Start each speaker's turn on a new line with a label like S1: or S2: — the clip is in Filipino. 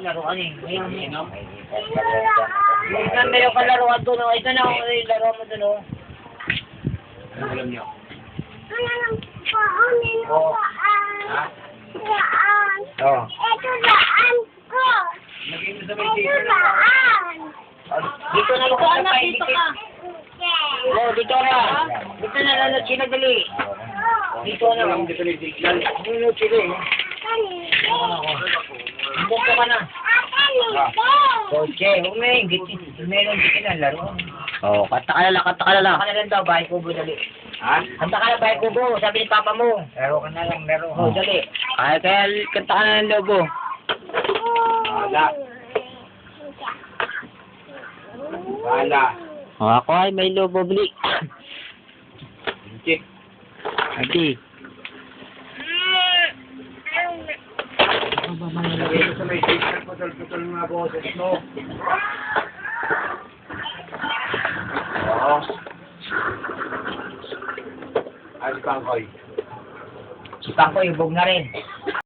S1: Laruan eh. Ngayon, no? Minsan meron ka laruan doon, no? Ito na, laruan mo doon, no?
S2: Ano alam niyo?
S1: Oo.
S2: Ha?
S1: Oo.
S3: Ito daan ko.
S2: Lagay mo sa may
S3: Ito
S2: table.
S3: daan.
S1: Dito na lukas na pa,
S3: Dito ka.
S1: Oo, dito na. Dito na lang sila dali. Dito na lang.
S2: Dito ni Tiglan.
S1: Nunod sila eh. Dito ka na. Kotse, huwag na yung gitin. Meron gitin na laruan.
S4: Oh, kanta ka na lang, kanta ka na lang.
S1: Kanta ka na lang daw, bahay kubo, dali.
S2: Ha?
S1: Kanta ka na, bahay kubo, sabi ni papa mo. Laro ka na lang, laro. Oh, dali.
S4: Kaya kanta ka na ng lobo.
S2: Wala. Wala.
S4: Oh, ako ay may lobo, bili.
S2: Chik.
S4: Adi.
S2: Lagay mo sa may table. Putol-putol mga boses mo. Oo. Ay, si Pangkoy.
S1: Si Paco, ibog na rin.